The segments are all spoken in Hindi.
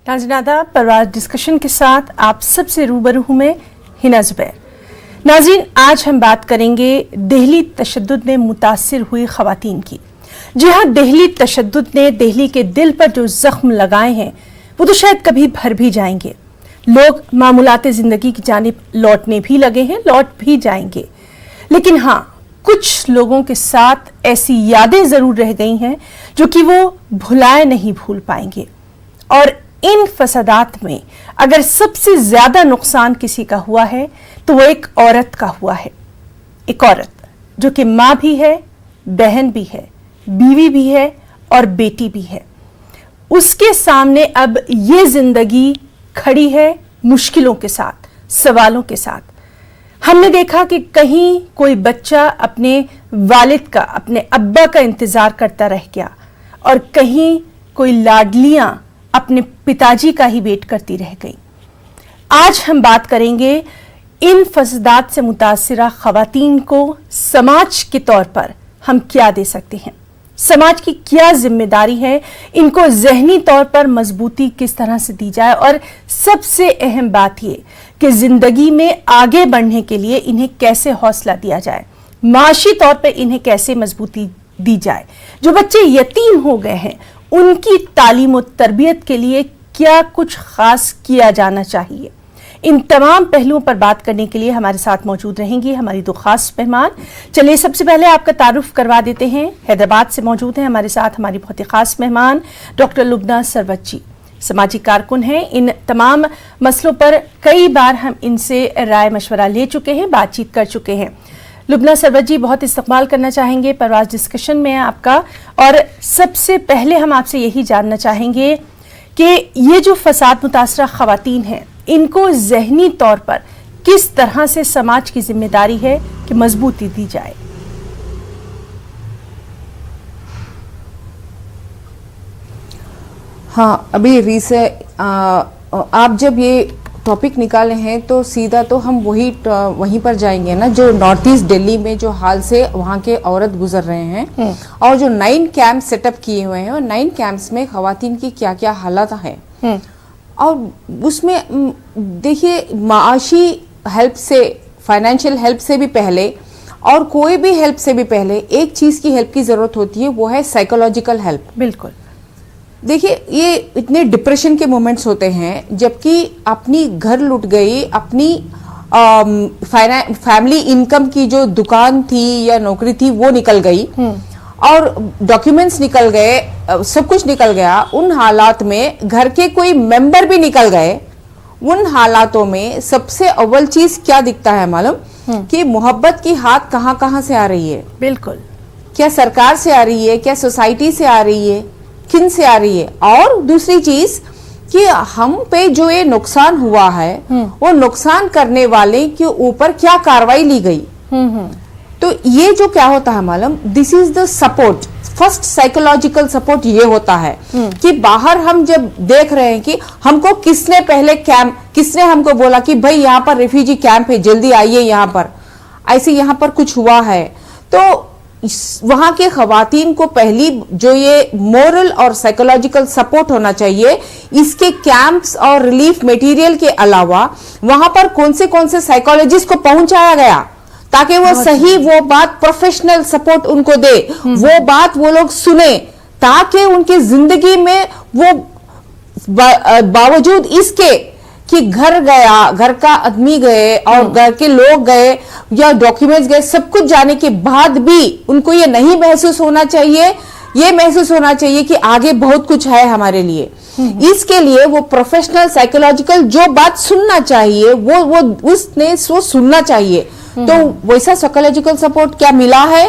नाज़रीन परवाज़ डिस्कशन के साथ आप सबसे रूबरू हूं मैं हिना ज़ुबैर। नाज़रीन, आज हम बात करेंगे दिल्ली तशद्दुद ने मुतासिर हुई ख़वातीन की। जी हाँ, दिल्ली तशद्दुद ने दिल्ली के दिल पर जो जख्म लगाए हैं वो तो शायद कभी भर भी जाएंगे। लोग मामूलाते ज़िंदगी की जानिब लौटने भी लगे हैं, लौट भी जाएंगे, लेकिन हाँ, कुछ लोगों के साथ ऐसी यादें ज़रूर रह गई हैं जो कि वो भुलाए नहीं भूल पाएंगे। और इन फसादात में अगर सबसे ज्यादा नुकसान किसी का हुआ है तो वो एक औरत का हुआ है। एक औरत जो कि माँ भी है, बहन भी है, बीवी भी है और बेटी भी है। उसके सामने अब ये जिंदगी खड़ी है मुश्किलों के साथ, सवालों के साथ। हमने देखा कि कहीं कोई बच्चा अपने वालिद का, अपने अब्बा का इंतजार करता रह गया और कहीं कोई लाडलियां अपने पिताजी का ही वेट करती रह गई। आज हम बात करेंगे इन फसादात से मुतासिरा खवातीन को समाज के तौर पर हम क्या दे सकते हैं, समाज की क्या जिम्मेदारी है, इनको जहनी तौर पर मजबूती किस तरह से दी जाए और सबसे अहम बात यह कि जिंदगी में आगे बढ़ने के लिए इन्हें कैसे हौसला दिया जाए, माशी तौर पर इन्हें कैसे मजबूती दी जाए। जो बच्चे यतीम हो गए हैं उनकी तालीम और तरबियत के लिए क्या कुछ खास किया जाना चाहिए। इन तमाम पहलुओं पर बात करने के लिए हमारे साथ मौजूद रहेंगी हमारी दो खास मेहमान। चलिए सबसे पहले आपका तारुफ करवा देते हैं। हैदराबाद से मौजूद हैं हमारे साथ हमारी बहुत ही खास मेहमान डॉक्टर लुबना सरवत जी, समाजी कारकुन हैं। इन तमाम मसलों पर कई बार हम इनसे राय मशवरा ले चुके हैं, बातचीत कर चुके हैं। लुबना सरवत जी, बहुत इस्तकबाल करना चाहेंगे परवाज़ डिस्कशन में आपका। और सबसे पहले हम आपसे यही जानना चाहेंगे कि ये जो फसाद मुतासरा ख़वातीन हैं इनको ज़हनी तौर पर किस तरह से समाज की जिम्मेदारी है कि मजबूती दी जाए। हाँ, अभी आप जब ये टॉपिक निकाले हैं तो सीधा तो हम वहीं पर जाएंगे ना, जो नॉर्थ ईस्ट दिल्ली में जो हाल से वहाँ के औरत गुजर रहे हैं और जो 9 कैंप सेटअप किए हुए हैं और 9 कैंप्स में खवातीन की क्या क्या हालत है। और उसमें देखिए, माशी हेल्प से, फाइनेंशियल हेल्प से भी पहले और कोई भी हेल्प से भी पहले एक चीज की हेल्प की जरूरत होती है, वो है साइकोलॉजिकल हेल्प। बिल्कुल। देखिए, ये इतने डिप्रेशन के मोमेंट्स होते हैं जबकि अपनी घर लूट गई, अपनी फैमिली इनकम की जो दुकान थी या नौकरी थी वो निकल गई और डॉक्यूमेंट्स निकल गए, सब कुछ निकल गया। उन हालात में घर के कोई मेंबर भी निकल गए। उन हालातों में सबसे अव्वल चीज क्या दिखता है मालूम? कि मोहब्बत की हाथ कहाँ कहाँ से आ रही है। बिल्कुल। क्या सरकार से आ रही है, क्या सोसाइटी से आ रही है, किन से आ रही है? और दूसरी चीज कि हम पे जो ये नुकसान हुआ है वो नुकसान करने वाले के ऊपर क्या कार्रवाई ली गई। तो ये जो क्या होता है मालूम, this is the support, first psychological support ये होता है कि बाहर हम जब देख रहे हैं कि हमको किसने पहले कैंप, किसने हमको बोला कि भाई यहाँ पर रिफ्यूजी कैंप है, जल्दी आइए यहाँ पर, ऐसे यहाँ पर कुछ हुआ है। तो वहां के खवातीन को पहली जो ये मोरल और साइकोलॉजिकल सपोर्ट होना चाहिए। इसके कैंप्स और रिलीफ मटेरियल के अलावा वहां पर कौन से साइकोलॉजिस्ट को पहुंचाया गया ताकि वो सही वो बात, प्रोफेशनल सपोर्ट उनको दे, वो बात वो लोग सुने, ताकि उनकी जिंदगी में वो बावजूद इसके कि घर गया, घर का आदमी गए और घर के लोग गए या डॉक्यूमेंट्स गए, सब कुछ जाने के बाद भी उनको ये नहीं महसूस होना चाहिए, ये महसूस होना चाहिए कि आगे बहुत कुछ है हमारे लिए। इसके लिए वो प्रोफेशनल साइकोलॉजिकल जो बात सुनना चाहिए वो उसने वो सुनना चाहिए। तो वैसा साइकोलॉजिकल सपोर्ट क्या मिला है?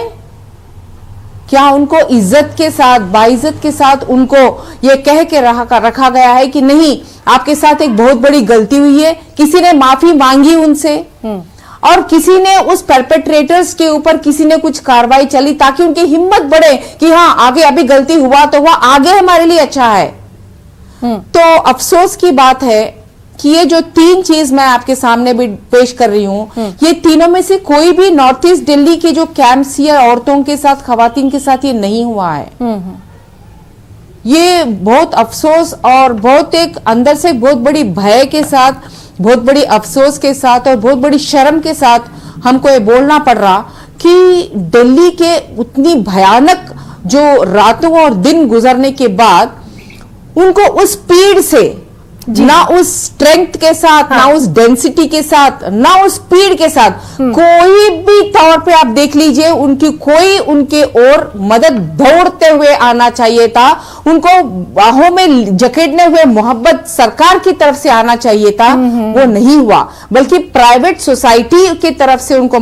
क्या उनको इज्जत के साथ, बाइज्जत के साथ उनको ये कह के रखा गया है कि नहीं, आपके साथ एक बहुत बड़ी गलती हुई है, किसी ने माफी मांगी उनसे और किसी ने उस परपेट्रेटर्स के ऊपर किसी ने कुछ कार्रवाई चली ताकि उनकी हिम्मत बढ़े कि हाँ, आगे अभी गलती हुआ तो वह आगे हमारे लिए अच्छा है। तो अफसोस की बात है कि ये जो 3 चीज मैं आपके सामने भी पेश कर रही हूं, ये तीनों में से कोई भी नॉर्थ ईस्ट दिल्ली के जो कैंप्स या औरतों के साथ, खवातीन के साथ ये नहीं हुआ है। ये बहुत अफसोस और बहुत एक अंदर से बहुत बड़ी भय के साथ, बहुत बड़ी अफसोस के साथ और बहुत बड़ी शर्म के साथ हमको ये बोलना पड़ रहा कि दिल्ली के उतनी भयानक जो रातों और दिन गुजरने के बाद उनको उस स्पीड से, ना उस स्ट्रेंथ के साथ, ना उस डेंसिटी के साथ, ना उस स्पीड के साथ, कोई भी तौर पे आप देख लीजिए उनकी कोई उनके और मदद दौड़ते हुए आना चाहिए था, उनको बाहों में जकेटने हुए मोहब्बत सरकार की तरफ से आना चाहिए था। वो नहीं हुआ, बल्कि प्राइवेट सोसाइटी की तरफ से उनको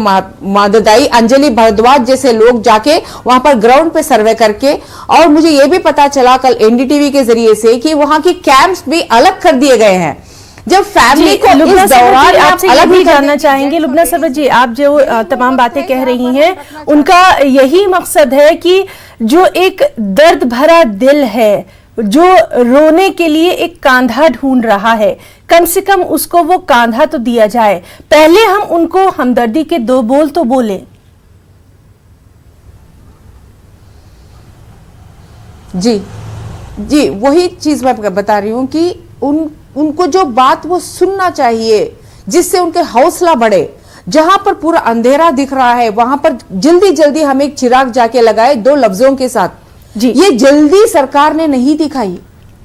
मदद आई। अंजलि भारद्वाज जैसे लोग जाके वहां पर ग्राउंड पे सर्वे करके, और मुझे ये भी पता चला कल एनडीटीवी के जरिए से कि वहां की कैंप्स भी अलग कर दिए गए हैं। जब फैमिली को इस दौरान आपसे अलग भी जानना चाहेंगे, लुबना सरवर जी, आप जो तमाम बातें कह रही हैं उनका यही मकसद है कि जो एक दर्द भरा दिल है, जो रोने के लिए एक कांधा ढूंढ रहा है, कम से कम उसको वो कांधा तो दिया जाए। पहले हम उनको हमदर्दी के दो बोल तो बोले। जी, वही चीज मैं बता रही हूं कि उनको जो बात वो सुनना चाहिए, जिससे उनके हौसला बढ़े। जहां पर पूरा अंधेरा दिख रहा है वहां पर जल्दी जल्दी हम एक चिराग जाके लगाए 2 लफ्जों के साथ। ये जल्दी सरकार ने नहीं दिखाई।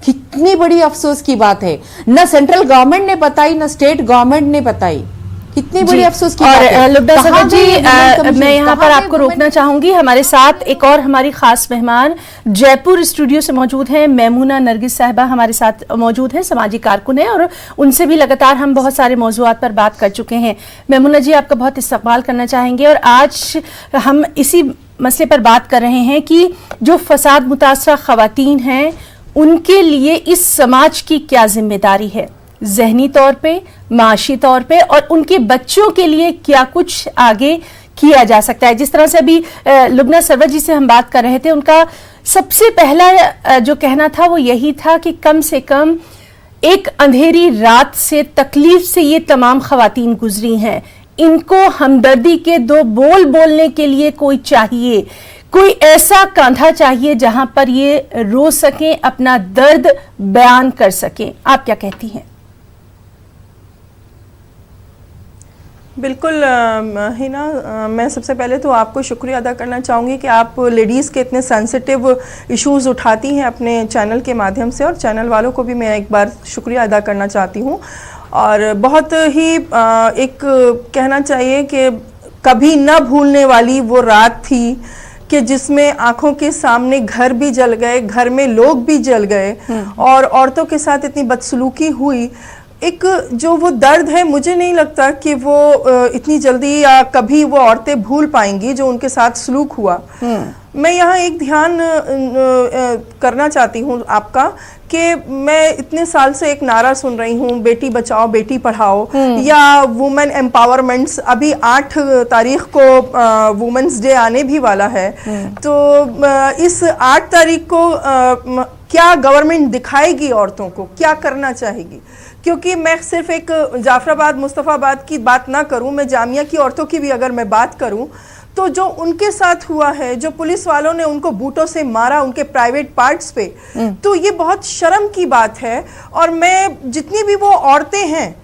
कितनी बड़ी अफसोस की बात है, न सेंट्रल गवर्नमेंट ने बताई, न स्टेट गवर्नमेंट ने बताई। कितनी बड़ी अफसोस की बात है। लुबना सरवर जी, मैं यहाँ पर आपको रोकना चाहूंगी। हमारे साथ एक और हमारी खास मेहमान जयपुर स्टूडियो से मौजूद हैं, मैमूना नरगिस साहिबा हमारे साथ मौजूद हैं, सामाजिक कारकुन हैं और उनसे भी लगातार हम बहुत सारे मौजूआत पर बात कर चुके हैं। मैमूना जी, आपका बहुत इस्तकबाल करना चाहेंगे और आज हम इसी मसले पर बात कर रहे हैं कि जो फसाद मुतासरा खवातीन हैं उनके लिए इस समाज की क्या जिम्मेदारी है, ज़हनी तौर पे, माशी तौर पे, और उनके बच्चों के लिए क्या कुछ आगे किया जा सकता है। जिस तरह से अभी लुबना सरवर जी से हम बात कर रहे थे, उनका सबसे पहला जो कहना था वो यही था कि कम से कम एक अंधेरी रात से तकलीफ से ये तमाम खवातीन गुजरी हैं, इनको हमदर्दी के 2 बोल बोलने के लिए कोई चाहिए, कोई ऐसा कांधा चाहिए जहां पर ये रो सकें, अपना दर्द बयान कर सकें। आप क्या कहती हैं? बिल्कुल हिना, मैं सबसे पहले तो आपको शुक्रिया अदा करना चाहूँगी कि आप लेडीज़ के इतने सेंसिटिव इश्यूज़ उठाती हैं अपने चैनल के माध्यम से, और चैनल वालों को भी मैं एक बार शुक्रिया अदा करना चाहती हूँ। और बहुत ही एक कहना चाहिए कि कभी न भूलने वाली वो रात थी कि जिसमें आंखों के सामने घर भी जल गए, घर में लोग भी जल गए और औरतों के साथ इतनी बदसलूकी हुई। एक जो वो दर्द है, मुझे नहीं लगता कि वो इतनी जल्दी या कभी वो औरतें भूल पाएंगी जो उनके साथ सलूक हुआ। मैं यहाँ एक ध्यान करना चाहती हूँ आपका कि मैं इतने साल से एक नारा सुन रही हूँ, बेटी बचाओ बेटी पढ़ाओ या वुमेन एम्पावरमेंट्स। अभी 8 तारीख को वुमेन्स डे आने भी वाला है, तो इस 8 तारीख को क्या गवर्नमेंट दिखाएगी औरतों को, क्या करना चाहेगी? क्योंकि मैं सिर्फ एक जाफराबाद मुस्तफ़ाबाद की बात ना करूं, मैं जामिया की औरतों की भी अगर मैं बात करूं तो जो उनके साथ हुआ है, जो पुलिस वालों ने उनको बूटों से मारा उनके प्राइवेट पार्ट्स पे, तो ये बहुत शर्म की बात है। और मैं जितनी भी वो औरतें हैं,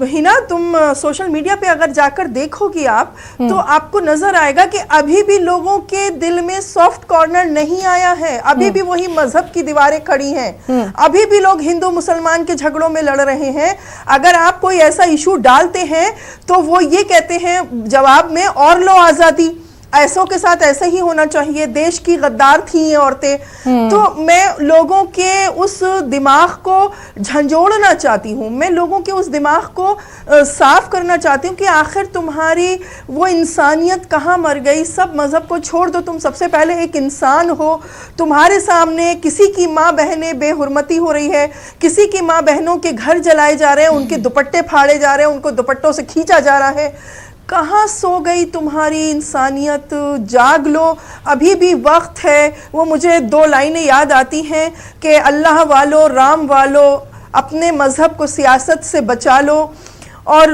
हिना, तुम सोशल मीडिया पे अगर जाकर देखोगी आप तो आपको नजर आएगा कि अभी भी लोगों के दिल में सॉफ्ट कॉर्नर नहीं आया है। अभी भी वही मजहब की दीवारें खड़ी हैं, अभी भी लोग हिंदू मुसलमान के झगड़ों में लड़ रहे हैं। अगर आप कोई ऐसा इशू डालते हैं तो वो ये कहते हैं जवाब में, और लो आजादी, ऐसों के साथ ऐसे ही होना चाहिए, देश की गद्दार थी ये औरतें। तो मैं लोगों के उस दिमाग को झंझोड़ना चाहती हूँ, मैं लोगों के उस दिमाग को साफ करना चाहती हूँ कि आखिर तुम्हारी वो इंसानियत कहाँ मर गई। सब मजहब को छोड़ दो, तुम सबसे पहले एक इंसान हो। तुम्हारे सामने किसी की माँ बहनें बेहुरमती हो रही है, किसी की माँ बहनों के घर जलाए जा रहे हैं, उनके दुपट्टे फाड़े जा रहे हैं, उनको दुपट्टों से खींचा जा रहा है। कहाँ सो गई तुम्हारी इंसानियत? जाग लो, अभी भी वक्त है। वो मुझे 2 लाइनें याद आती हैं कि अल्लाह वालो, राम वालो, अपने मजहब को सियासत से बचा लो। और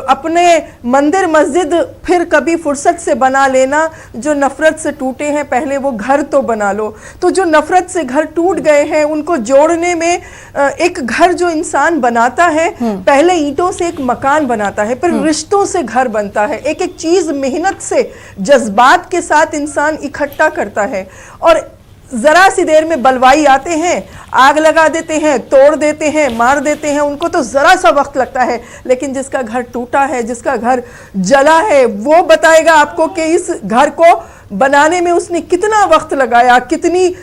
अपने मंदिर मस्जिद फिर कभी फुर्सत से बना लेना। जो नफरत से टूटे हैं पहले वो घर तो बना लो। तो जो नफरत से घर टूट गए हैं उनको जोड़ने में एक घर जो इंसान बनाता है पहले ईंटों से एक मकान बनाता है, फिर रिश्तों से घर बनता है। एक एक चीज मेहनत से जज्बात के साथ इंसान इकट्ठा करता है और जरा सी देर में बलवाई आते हैं, आग लगा देते हैं, तोड़ देते हैं, मार देते हैं। उनको तो जरा सा वक्त लगता है, लेकिन जिसका घर टूटा है, जिसका घर जला है, वो बताएगा आपको कि इस घर को बनाने में उसने कितना वक्त लगाया, कितनी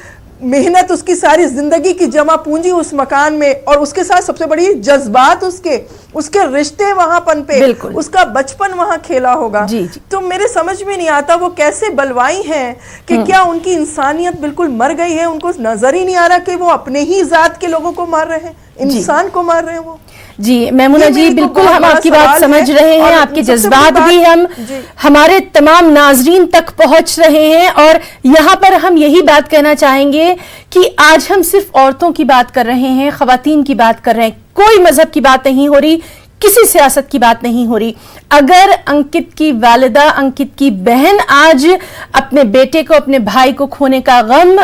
मेहनत, उसकी सारी जिंदगी की जमा पूंजी उस मकान में, और उसके साथ सबसे बड़ी जज्बात उसके रिश्ते वहां पनपे, उसका बचपन वहां खेला होगा। जी, जी। तो मेरे समझ में नहीं आता वो कैसे बलवाई हैं कि क्या उनकी इंसानियत बिल्कुल मर गई है, उनको नजर ही नहीं आ रहा कि वो अपने ही जात के लोगों को मार रहे हैं, इंसान को मार रहे हैं वो। जी मैमुना जी, बिल्कुल हम आपकी बात समझ रहे हैं, आपके जज्बात भी हम हमारे तमाम नाजरीन तक पहुंच रहे हैं। और यहाँ पर हम यही बात कहना चाहेंगे कि आज हम सिर्फ औरतों की बात कर रहे हैं, खवातीन की बात कर रहे हैं, कोई मजहब की बात नहीं हो रही, किसी सियासत की बात नहीं हो रही। अगर अंकित की वालिदा, अंकित की बहन आज अपने बेटे को, अपने भाई को खोने का गम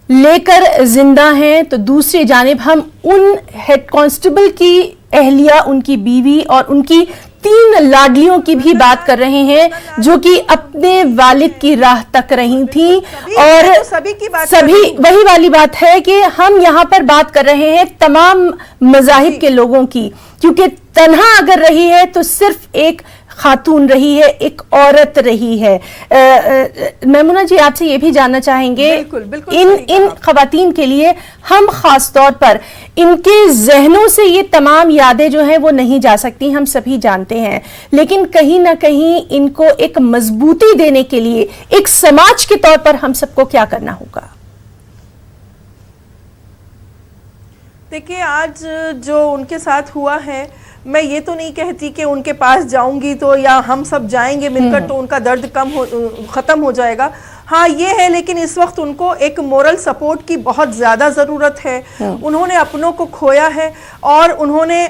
लेकर जिंदा हैं, तो दूसरी जानिब हम उन हेड कांस्टेबल की अहलिया, उनकी बीवी और उनकी 3 लाडलियों की भी बात कर रहे हैं जो कि अपने वालिद की राह तक रही थी। और सभी वही वाली बात है कि हम यहाँ पर बात कर रहे हैं तमाम मज़ाहिब के लोगों की, क्योंकि तन्हा अगर रही है तो सिर्फ एक खातून रही है, एक औरत रही है। मैमुना जी, आपसे ये भी जानना चाहेंगे, इन खवातीन के लिए हम खास तौर पर इनके जहनों से ये तमाम यादें जो हैं वो नहीं जा सकती, हम सभी जानते हैं, लेकिन कहीं ना कहीं इनको एक मजबूती देने के लिए एक समाज के तौर पर हम सबको क्या करना होगा? देखिए, आज जो उनके साथ हुआ है, मैं ये तो नहीं कहती कि उनके पास जाऊंगी तो या हम सब जाएंगे मिलकर तो उनका दर्द खत्म हो जाएगा। हाँ ये है, लेकिन इस वक्त उनको एक मोरल सपोर्ट की बहुत ज़्यादा ज़रूरत है। उन्होंने अपनों को खोया है और उन्होंने,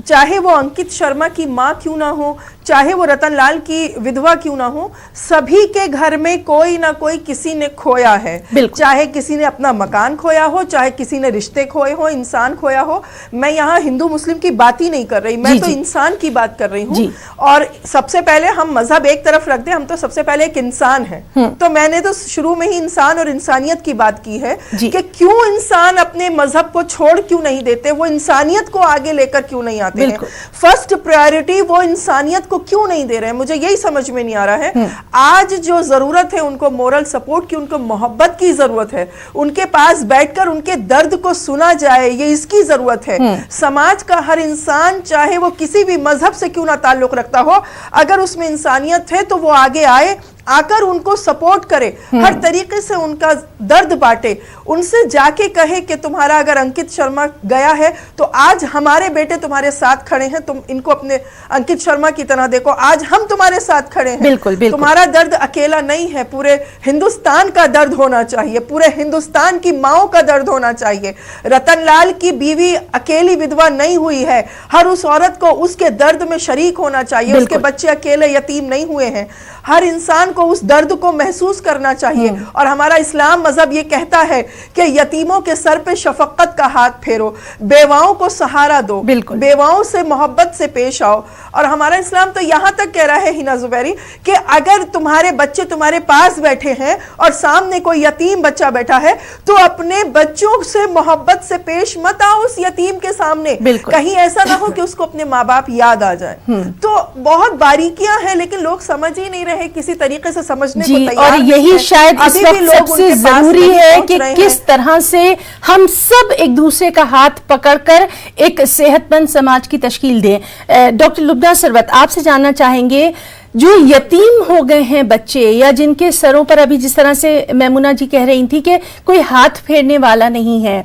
चाहे वो अंकित शर्मा की माँ क्यों ना हो, चाहे वो रतन लाल की विधवा क्यों ना हो, सभी के घर में कोई ना कोई किसी ने खोया है। चाहे किसी ने अपना मकान खोया हो, चाहे किसी ने रिश्ते खोए हो, इंसान खोया हो। मैं यहाँ हिंदू मुस्लिम की बात ही नहीं कर रही, मैं तो इंसान की बात कर रही हूँ। और सबसे पहले हम मजहब एक तरफ रख दे, हम तो सबसे पहले एक इंसान है। तो मैंने तो शुरू में ही इंसान और इंसानियत की बात की है कि क्यों इंसान अपने मजहब को छोड़ क्यों नहीं देते, वो इंसानियत को आगे लेकर क्यों नहीं आते हैं। फर्स्ट प्रायोरिटी वो इंसानियत क्यों नहीं दे रहे हैं, मुझे यही समझ में नहीं आ रहा है। आज जो जरूरत है उनको मोरल सपोर्ट की, उनको मोहब्बत की जरूरत है, उनके पास बैठकर उनके दर्द को सुना जाए, ये इसकी जरूरत है। समाज का हर इंसान, चाहे वो किसी भी मजहब से क्यों ना ताल्लुक रखता हो, अगर उसमें इंसानियत है तो वो आगे आए, आकर उनको सपोर्ट करे, हर तरीके से उनका दर्द बांटे, उनसे जाके कहे कि तुम्हारा अगर अंकित शर्मा गया है तो आज हमारे बेटे तुम्हारे साथ खड़े हैं, तुम इनको अपने अंकित शर्मा की तरह देखो, आज हम तुम्हारे साथ खड़े हैं। बिल्कुल, बिल्कुल। तुम्हारा दर्द अकेला नहीं है, पूरे हिंदुस्तान का दर्द होना चाहिए, पूरे हिंदुस्तान की माओं का दर्द होना चाहिए। रतन लाल की बीवी अकेली विधवा नहीं हुई है, हर उस औरत को उसके दर्द में शरीक होना चाहिए, उसके बच्चे अकेले यतीम नहीं हुए हैं, हर इंसान को उस दर्द को महसूस करना चाहिए। और हमारा इस्लाम मजहब ये कहता है कि यतीमों के सर पे शफकत का हाथ फेरो, बेवाओं को सहारा दो, बेवाओं से मोहब्बत से पेश आओ। और हमारा इस्लाम तो यहाँ तक कह रहा है हिना जुबैरी कि अगर तुम्हारे बच्चे तुम्हारे पास बैठे हैं और सामने कोई यतीम बच्चा बैठा है तो अपने बच्चों से मोहब्बत से पेश मत आओ उस यतीम के सामने, कहीं ऐसा ना हो कि उसको अपने माँ बाप याद आ जाए। तो बहुत बारीकियां हैं, लेकिन लोग समझ ही नहीं रहे, किसी तरीके से समझने को तैयार और यही शायद इस वक्त सबसे जरूरी है कि किस तरह से हम सब एक दूसरे का हाथ पकड़कर एक सेहतमंद समाज की तश्कील दें। डॉक्टर लुब्ना सरवत, आपसे जानना चाहेंगे, जो यतीम हो गए हैं बच्चे या जिनके सरों पर अभी जिस तरह से मैमुना जी कह रही थी कि कोई हाथ फेरने वाला नहीं है,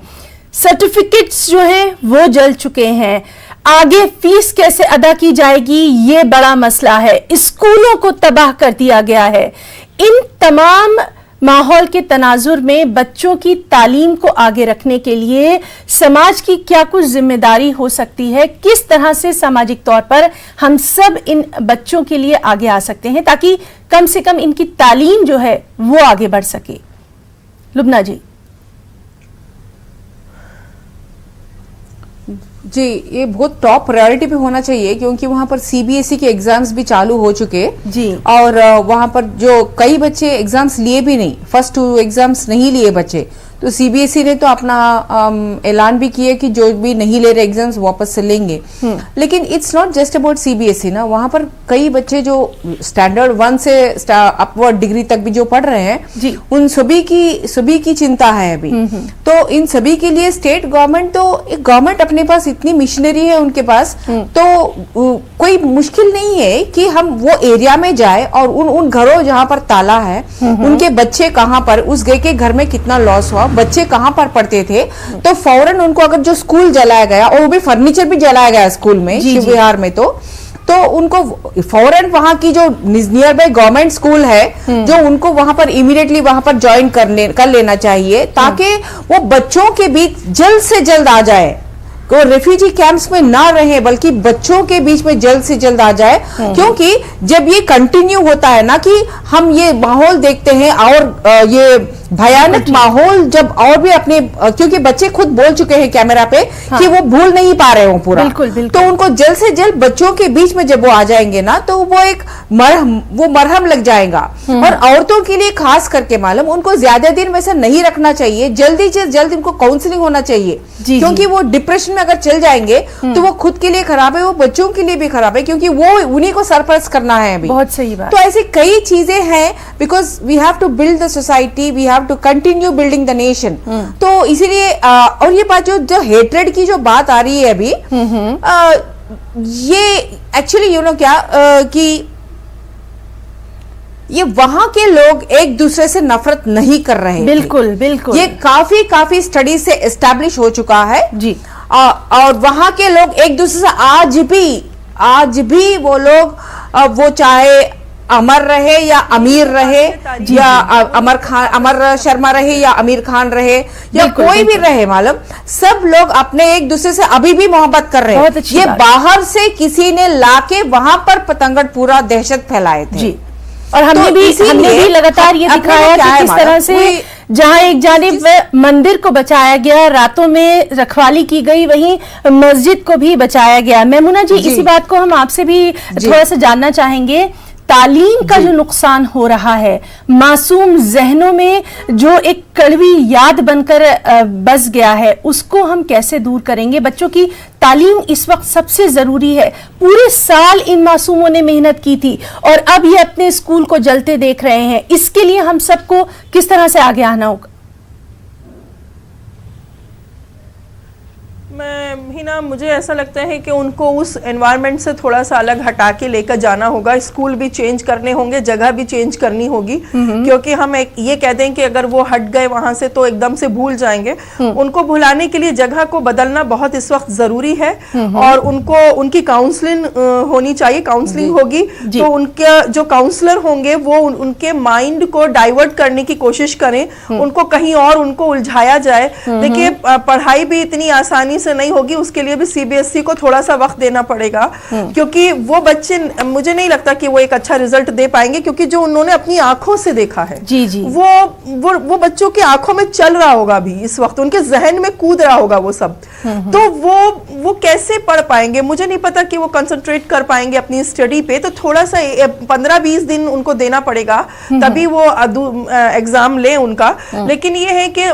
सर्टिफिकेट्स जो हैं वो जल चुके हैं, आगे फीस कैसे अदा की जाएगी ये बड़ा मसला है, स्कूलों को तबाह कर दिया गया है। इन तमाम माहौल के तनाजुर में बच्चों की तालीम को आगे रखने के लिए समाज की क्या कुछ जिम्मेदारी हो सकती है, किस तरह से सामाजिक तौर पर हम सब इन बच्चों के लिए आगे आ सकते हैं ताकि कम से कम इनकी तालीम जो है वो आगे बढ़ सके। लुबना जी। जी, ये बहुत टॉप प्रायोरिटी पे होना चाहिए क्योंकि वहां पर सीबीएसई के एग्जाम्स भी चालू हो चुके जी। और वहां पर जो कई बच्चे एग्जाम्स लिए भी नहीं, फर्स्ट 2 एग्जाम्स नहीं लिए बच्चे, तो सीबीएसई ने तो अपना ऐलान भी किया कि जो भी नहीं ले रहे एग्जाम्स वापस से लेंगे। लेकिन it's not just about CBSE ना, वहां पर कई बच्चे जो स्टैंडर्ड 1 से अपवर्ड डिग्री तक भी जो पढ़ रहे हैं जी, उन सभी की चिंता है अभी। तो इन सभी के लिए स्टेट गवर्नमेंट, तो गवर्नमेंट अपने पास इतनी मिशनरी है उनके पास, तो कोई मुश्किल नहीं है कि हम वो एरिया में जाए और उन घरों जहां पर ताला है, उनके बच्चे कहां पर, उस के घर में कितना लॉस हुआ, बच्चे कहां पर पढ़ते थे, तो फौरन उनको, अगर जो स्कूल जलाया गया और वो भी फर्नीचर भी जलाया गया स्कूल में शिव विहार में, तो उनको फौरन वहां की जो नियर बाय गवर्नमेंट स्कूल है जो उनको वहां पर इमीडिएटली वहां पर ज्वाइन कर लेना चाहिए ताकि वो बच्चों के बीच जल्द से जल्द आ जाए, वो रेफ्यूजी कैंप्स में ना रहे बल्कि बच्चों के बीच में जल्द से जल्द आ जाए। क्योंकि जब ये कंटिन्यू होता है ना कि हम ये माहौल देखते हैं और ये भयानक माहौल जब और भी अपने, क्योंकि बच्चे खुद बोल चुके हैं कैमरा पे कि वो भूल नहीं पा रहे हो पूरा, तो उनको जल्द से जल्द बच्चों के बीच में जब वो आ जाएंगे ना तो वो एक मरहम लग जाएगा। और औरतों के लिए खास करके मालूम, उनको ज्यादा दिन वैसे नहीं रखना चाहिए, जल्दी से जल्द इनको काउंसलिंग होना चाहिए क्योंकि वो डिप्रेशन में अगर चल जाएंगे तो वो खुद के लिए खराब है, वो बच्चों के लिए भी खराब है क्योंकि वो उन्हीं को सरपरस्त करना है अभी। बहुत सही बात। तो ऐसी कई चीजें हैं, because we have to build the society, we have to continue building the nation. तो इसीलिए और ये बात जो हेट्रेड की जो बात आ रही है अभी, ये एक्चुअली यू नो क्या कि ये वहां के लोग एक दूसरे से नफरत नहीं कर रहे हैं। बिल्कुल बिल्कुल, ये काफी स्टडीज से एस्टैब्लिश हो चुका है जी। और वहां के लोग एक दूसरे से आज भी वो लोग, वो चाहे अमर रहे या अमीर रहे या अमर शर्मा रहे या आमिर खान रहे या कोई भी रहे, मालूम सब लोग अपने एक दूसरे से अभी भी मोहब्बत कर रहे हैं। ये बाहर से किसी ने लाके वहां पर पतंगड़ पूरा दहशत फैलाए थे जी। और हमने भी लगातार ये दिखाया कि किस तरह से जहां एक जानिब मंदिर को बचाया गया, रातों में रखवाली की गई, वहीं मस्जिद को भी बचाया गया। मैमुना जी, इसी बात को हम आपसे भी थोड़ा सा जानना चाहेंगे। तालीम का जो नुकसान हो रहा है, मासूम जहनों में जो एक कड़वी याद बनकर बस गया है, उसको हम कैसे दूर करेंगे? बच्चों की तालीम इस वक्त सबसे जरूरी है। पूरे साल इन मासूमों ने मेहनत की थी और अब ये अपने स्कूल को जलते देख रहे हैं। इसके लिए हम सबको किस तरह से आगे आना होगा? हिना, मुझे ऐसा लगता है कि उनको उस एनवायरनमेंट से थोड़ा सा अलग हटा के लेकर जाना होगा। स्कूल भी चेंज करने होंगे, जगह भी चेंज करनी होगी, क्योंकि हम ये कह दें कि अगर वो हट गए वहां से तो एकदम से भूल जाएंगे। उनको भुलाने के लिए जगह को बदलना बहुत इस वक्त जरूरी है और उनकी काउंसलिंग होनी चाहिए। काउंसलिंग होगी तो उनके जो काउंसलर होंगे वो उनके माइंड को डाइवर्ट करने की कोशिश करें, उनको कहीं और उनको उलझाया जाए। देखिए, पढ़ाई भी इतनी आसानी से नहीं होगी, उसके लिए भी सीबीएसई को थोड़ा सा वक्त देना पड़ेगा, क्योंकि वो बच्चे, मुझे नहीं लगता कि वो एक अच्छा रिजल्ट दे पाएंगे, क्योंकि जो उन्होंने अपनी आंखों से देखा है जी जी, वो बच्चों की आंखों में चल रहा होगा अभी इस वक्त, उनके जहन में कूद रहा होगा वो सब। तो वो कैसे पढ़ पाएंगे? मुझे नहीं पता कि वो कंसंट्रेट कर पाएंगे अपनी स्टडी पे। तो थोड़ा सा 15-20 दिन उनको देना पड़ेगा, तभी वो एग्जाम ले उनका। लेकिन ये है कि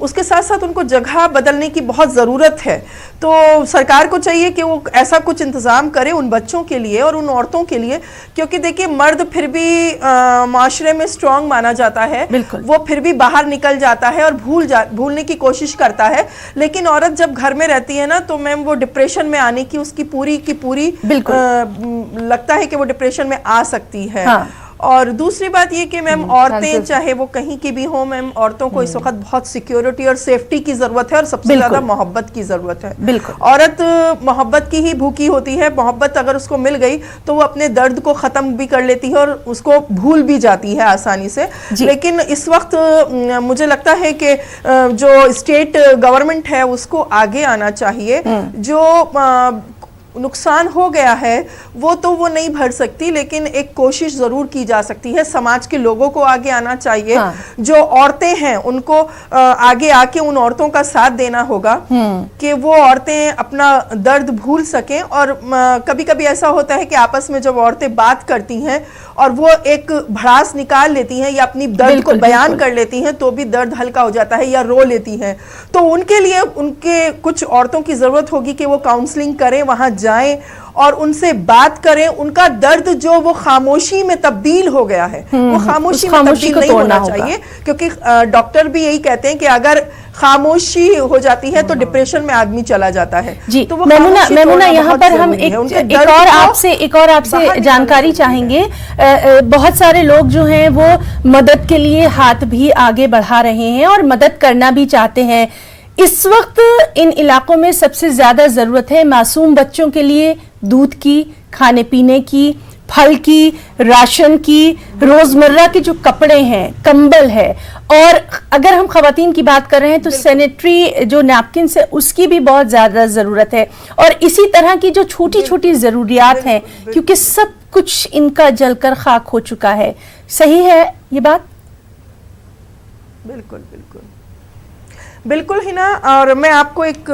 उसके साथ साथ उनको जगह बदलने की बहुत जरूरत है। तो सरकार को चाहिए कि वो ऐसा कुछ इंतजाम करे उन बच्चों के लिए और उन औरतों के लिए, क्योंकि देखिए, मर्द फिर भी माशरे में स्ट्रांग माना जाता है, वो फिर भी बाहर निकल जाता है और भूलने की कोशिश करता है। लेकिन औरत जब घर में रहती है ना, तो मैम वो डिप्रेशन में आने की उसकी पूरी लगता है कि वो डिप्रेशन में आ सकती है। और दूसरी बात ये कि मैम औरतें चाहे वो कहीं की भी हो मैम, औरतों को इस वक्त बहुत सिक्योरिटी और सेफ्टी की जरूरत है और सबसे ज्यादा मोहब्बत की जरूरत है। बिल्कुल। औरत मोहब्बत की ही भूखी होती है, मोहब्बत अगर उसको मिल गई तो वो अपने दर्द को खत्म भी कर लेती है और उसको भूल भी जाती है आसानी से। लेकिन इस वक्त मुझे लगता है कि जो स्टेट गवर्नमेंट है उसको आगे आना चाहिए। जो नुकसान हो गया है वो तो वो नहीं भर सकती, लेकिन एक कोशिश जरूर की जा सकती है। समाज के लोगों को आगे आना चाहिए। जो औरतें हैं उनको आगे आके उन औरतों का साथ देना होगा कि वो औरतें अपना दर्द भूल सकें। और कभी कभी ऐसा होता है कि आपस में जब औरतें बात करती हैं और वो एक भड़ास निकाल लेती हैं या अपनी दर्द को बयान कर लेती हैं तो भी दर्द हल्का हो जाता है या रो लेती हैं। तो उनके लिए उनके कुछ औरतों की जरूरत होगी कि वो काउंसलिंग करें, वहां जाएं और उनसे बात करें। उनका दर्द जो वो खामोशी में तब्दील हो गया है वो खामोशी में तब्दील नहीं होना चाहिए, क्योंकि डॉक्टर भी यही कहते हैं कि अगर खामोशी हो जाती है तो डिप्रेशन में आदमी चला जाता है। जी तो मेमुना यहाँ पर हम एक और आपसे जानकारी चाहेंगे। बहुत सारे लोग जो हैं वो मदद के लिए हाथ भी आगे बढ़ा रहे हैं और मदद करना भी चाहते हैं। इस वक्त इन इलाकों में सबसे ज्यादा जरूरत है मासूम बच्चों के लिए दूध की, खाने पीने की, फल की, राशन की, रोजमर्रा के जो कपड़े हैं, कंबल है, और अगर हम खवातीन की बात कर रहे हैं तो सैनिटरी जो नैपकिन है उसकी भी बहुत ज्यादा जरूरत है। और इसी तरह की जो छोटी छोटी जरूरियात हैं, क्योंकि सब कुछ इनका जलकर खाक हो चुका है। सही है ये बात? बिल्कुल बिल्कुल बिल्कुल हिना। और मैं आपको एक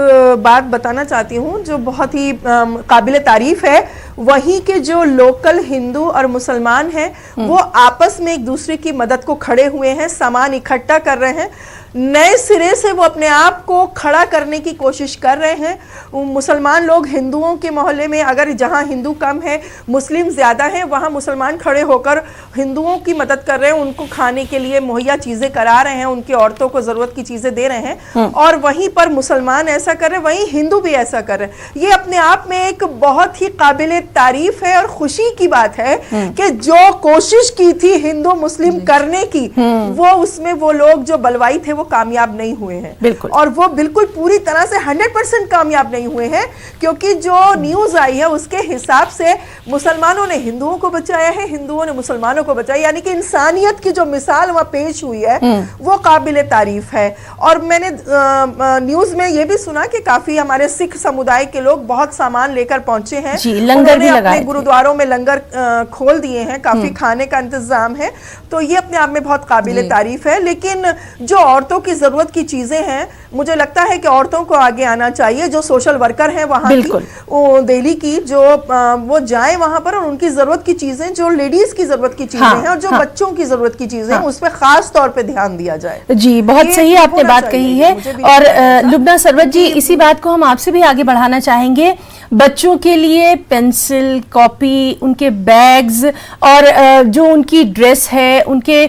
बात बताना चाहती हूँ जो बहुत ही काबिल तारीफ है। वहीं के जो लोकल हिंदू और मुसलमान हैं वो आपस में एक दूसरे की मदद को खड़े हुए हैं, सामान इकट्ठा कर रहे हैं, नए सिरे से वो अपने आप को खड़ा करने की कोशिश कर रहे हैं। मुसलमान लोग हिंदुओं के मोहल्ले में, अगर जहां हिंदू कम है मुस्लिम ज़्यादा हैं, वहां मुसलमान खड़े होकर हिंदुओं की मदद कर रहे हैं, उनको खाने के लिए मुहैया चीज़ें करा रहे हैं, उनकी औरतों को ज़रूरत की चीज़ें दे रहे हैं। और वहीं पर मुसलमान ऐसा कर रहे हैं, वहीं हिंदू भी ऐसा कर रहे हैं। ये अपने आप में एक बहुत ही काबिल तारीफ है और खुशी की बात है कि जो कोशिश की थी हिंदू मुस्लिम करने की, वो उसमें वो लोग जो बलवाई थे वो कामयाब नहीं हुए हैं। बिल्कुल। और वो बिल्कुल पूरी तरह से 100% कामयाब नहीं हुए हैं, क्योंकि जो न्यूज आई है उसके हिसाब से मुसलमानों ने हिंदुओं को बचाया है, हिंदुओं ने मुसलमानों को बचाया, यानी कि इंसानियत की जो मिसाल वहां पेश हुई है वो काबिल तारीफ है। और मैंने न्यूज में ये भी सुना कि काफी हमारे सिख समुदाय के लोग बहुत सामान लेकर पहुंचे हैं, लंगर भी लगाए, अपने गुरुद्वारों में लंगर खोल दिए हैं, काफी खाने का इंतजाम है। तो ये अपने आप में बहुत काबिल तारीफ है। लेकिन जो औरतों की जरूरत की चीजें हैं, मुझे लगता है कि औरतों को आगे आना चाहिए। जो सोशल वर्कर हैं वहां की, दिल्ली की, जो वो जाए वहां पर और उनकी जरूरत की चीजें, जो लेडीज की जरूरत की चीजें हैं और जो बच्चों की जरूरत की चीजें हैं, उस पर खास तौर पे ध्यान दिया जाए। जी बहुत सही आपने बात कही है। और लुबना सरवत जी, इसी बात को हम आपसे भी आगे बढ़ाना चाहेंगे। बच्चों के लिए पेंसिल, कॉपी, उनके बैग्स और जो उनकी ड्रेस है, उनके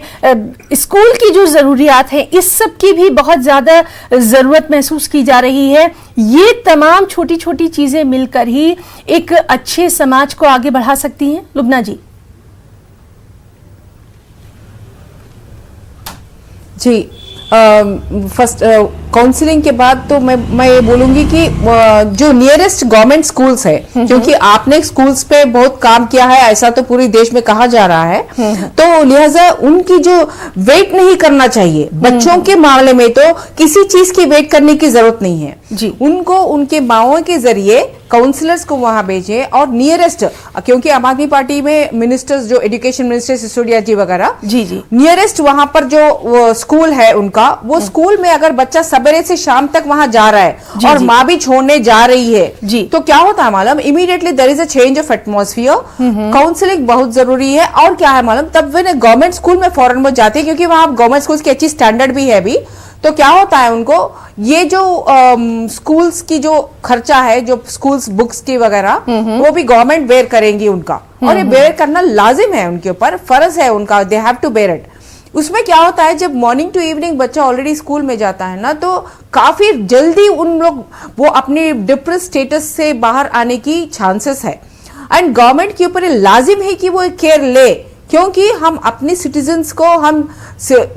स्कूल की जो ज़रूरियात हैं, इस सब की भी बहुत ज़्यादा ज़रूरत महसूस की जा रही है। ये तमाम छोटी छोटी चीज़ें मिलकर ही एक अच्छे समाज को आगे बढ़ा सकती हैं। लुबना जी। जी फर्स्ट काउंसलिंग के बाद तो मैं ये बोलूंगी कि जो नियरेस्ट गवर्नमेंट स्कूल्स है, क्योंकि आपने स्कूल्स पे बहुत काम किया है ऐसा तो पूरे देश में कहा जा रहा है, तो लिहाजा उनकी जो वेट नहीं करना चाहिए। बच्चों के मामले में तो किसी चीज की वेट करने की जरूरत नहीं है जी। उनको उनके माओ के जरिए काउंसलर्स को वहां भेजें और नियरेस्ट, क्योंकि आम आदमी पार्टी में मिनिस्टर्स जो एजुकेशन मिनिस्टर सिसोदिया जी वगैरह, जी जी, नियरेस्ट वहां पर जो स्कूल है उनका, वो स्कूल में अगर बच्चा सवेरे से शाम तक वहां जा रहा है और माँ भी छोड़ने जा रही है जी, तो क्या होता है मालूम, immediately there is a change of atmosphere. Counselling बहुत जरूरी है। और क्या है मालूम, तब वे गवर्नमेंट स्कूल में फौरन वो जाते हैं, क्योंकि वहां गवर्नमेंट स्कूल की अच्छी स्टैंडर्ड भी है अभी। तो क्या होता है उनको ये जो स्कूल्स की जो खर्चा है, जो स्कूल्स बुक्स की वगैरह, वो भी गवर्नमेंट बेयर करेंगी उनका, और ये बेयर करना लाजिम है, उनके ऊपर फर्ज है उनका, they have to bear it. उसमें क्या होता है, जब मॉर्निंग टू इवनिंग बच्चा ऑलरेडी स्कूल में जाता है ना, तो काफी जल्दी उन लोग वो अपनी डिप्रेस स्टेटस से बाहर आने की चांसेस है। एंड गवर्नमेंट के ऊपर लाजिम है कि वो केयर ले क्योंकि हम अपने सिटीजन्स को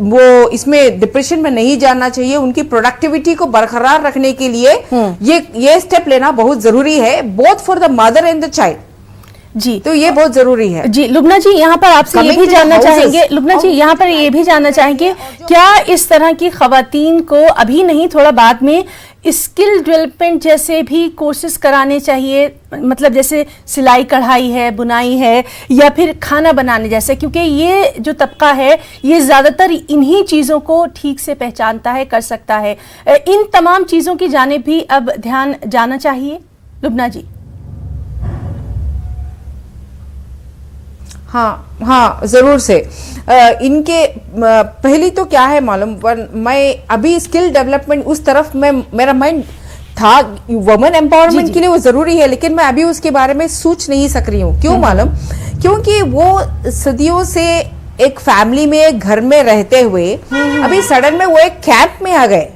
वो इसमें डिप्रेशन में नहीं जाना चाहिए। उनकी प्रोडक्टिविटी को बरकरार रखने के लिए ये स्टेप लेना बहुत जरूरी है, both for the mother and the child. जी, तो ये बहुत जरूरी है। जी लुबना जी, यहाँ पर आपसे ये भी जानना चाहेंगे, लुबना जी यहाँ पर ये भी जानना चाहेंगे, क्या इस तरह की खवातीन को अभी नहीं, थोड़ा बाद में स्किल डेवलपमेंट जैसे भी कोर्सेज कराने चाहिए, मतलब जैसे सिलाई कढ़ाई है, बुनाई है, या फिर खाना बनाने जैसे, क्योंकि ये जो तबका है ये ज़्यादातर इन्हीं चीज़ों को ठीक से पहचानता है, कर सकता है। इन तमाम चीज़ों की जानिब भी अब ध्यान जाना चाहिए लुबना जी। हाँ जरूर से। इनके पहली तो क्या है मालूम, मैं अभी स्किल डेवलपमेंट उस तरफ में मेरा माइंड था, वुमेन एम्पावरमेंट के लिए वो जरूरी है, लेकिन मैं अभी उसके बारे में सोच नहीं सक रही हूँ। क्यों मालूम? क्योंकि वो सदियों से एक फैमिली में, एक घर में रहते हुए अभी सडन में वो एक कैंप में आ गए।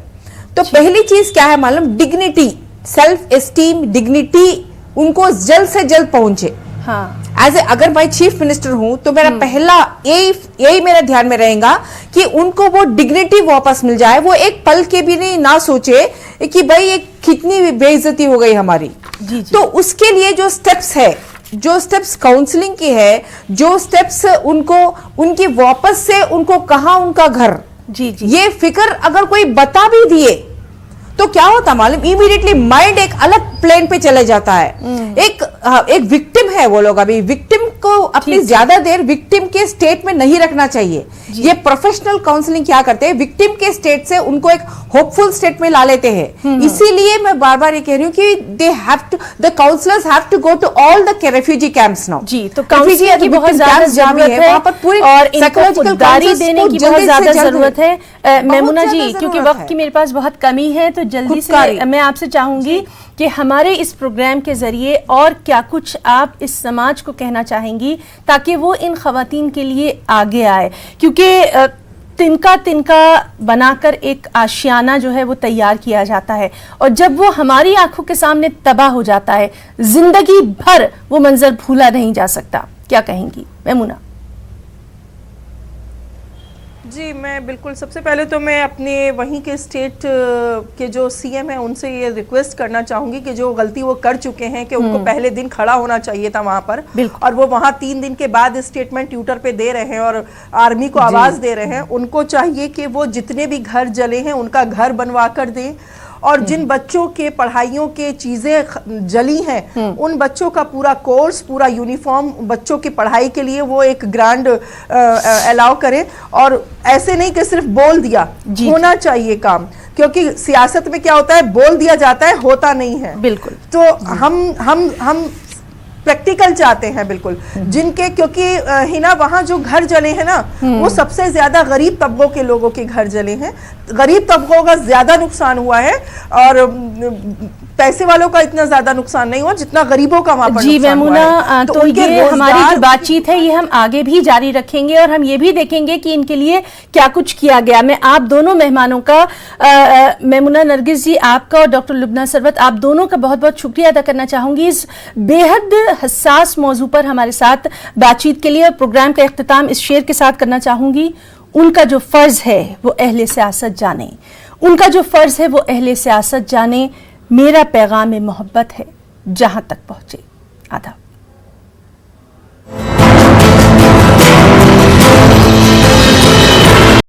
तो पहली चीज क्या है मालूम, डिग्निटी, सेल्फ एस्टीम, डिग्निटी उनको जल्द से जल्द पहुंचे। हाँ, अगर मैं चीफ मिनिस्टर हूं तो मेरा पहला यही मेरा ध्यान में रहेगा कि उनको वो डिग्निटी वापस मिल जाए। वो एक पल के भी नहीं ना सोचे कि भाई ये कितनी बेइज्जती हो गई हमारी। जी। तो उसके लिए जो स्टेप्स है, जो स्टेप्स काउंसलिंग की है, जो स्टेप्स उनको उनकी वापस से उनको कहां उनका घर, जी जी, ये फिक्र अगर कोई बता भी दिए तो क्या होता मालूम, इमीडिएटली माइंड एक अलग प्लेन पे चले जाता है। एक विक्टिम है वो लोग, अभी विक्टिम को अपनी ज्यादा देर विक्टिम के स्टेट में नहीं रखना चाहिए। ये प्रोफेशनल काउंसलिंग क्या करते हैं, विक्टिम के स्टेट से उनको एक होपफुल स्टेट में ला लेते हैं। इसीलिए मैं बार बार ये कह रही हूँ कि the counsellors have to go to all the refugee camps now. जी, तो काउंसलिंग की बहुत ज्यादा जरूरत है और इनको खुददारी देने की बहुत ज्यादा जरूरत है। मेमुना जी, क्योंकि वक्त की मेरे पास बहुत कमी है, तो जल्दी से मैं आपसे चाहूंगी कि हमारे इस प्रोग्राम के जरिए और क्या कुछ आप इस समाज को कहना चाहेंगी ताकि वो इन खवातीन के लिए आगे आए, क्योंकि तिनका तिनका बनाकर एक आशियाना जो है वो तैयार किया जाता है, और जब वो हमारी आंखों के सामने तबाह हो जाता है, जिंदगी भर वो मंजर भूला नहीं जा सकता। क्या कहेंगी मेमुना? जी, मैं बिल्कुल, सबसे पहले तो मैं अपने वहीं के स्टेट के जो सीएम हैं उनसे ये रिक्वेस्ट करना चाहूँगी कि जो गलती वो कर चुके हैं कि उनको पहले दिन खड़ा होना चाहिए था वहाँ पर, और वो वहाँ 3 दिन के बाद स्टेटमेंट ट्विटर पे दे रहे हैं और आर्मी को आवाज़ दे रहे हैं। उनको चाहिए कि वो जितने भी घर जले हैं उनका घर बनवा कर दें, और जिन बच्चों के पढ़ाइयों के चीज़ें जली हैं उन बच्चों का पूरा कोर्स, पूरा यूनिफॉर्म बच्चों की पढ़ाई के लिए वो एक ग्रांड अलाउ करें। और ऐसे नहीं कि सिर्फ बोल दिया, होना चाहिए काम, क्योंकि सियासत में क्या होता है, बोल दिया जाता है, होता नहीं है। बिल्कुल। तो हम प्रैक्टिकल चाहते हैं बिल्कुल, जिनके, क्योंकि हिना वहाँ जो घर जले हैं ना, वो सबसे ज्यादा गरीब तबकों के लोगों के घर जले हैं। गरीब तबकों का ज्यादा नुकसान हुआ है और पैसे वालों का इतना ज्यादा नुकसान नहीं हुआ जितना गरीबों का वहां पर जी नुकसान हुआ है। तो ये हमारी जो बातचीत है ये हम आगे भी जारी रखेंगे और हम ये भी देखेंगे कि इनके लिए क्या कुछ किया गया। मैं आप दोनों मेहमानों का, मेमुना नरगिस जी आपका और डॉक्टर लुबना सरवत, आप दोनों का बहुत बहुत शुक्रिया अदा करना चाहूंगी इस बेहद हसास मौजू पर हमारे साथ बातचीत के लिए। और प्रोग्राम का इख्तिताम इस शेर के साथ करना चाहूंगी, उनका जो फर्ज है वो अहले सियासत जाने, उनका जो फर्ज है वो अहले सियासत जाने। मेरा पैगाम मोहब्बत है जहां तक पहुंचे। आदाब।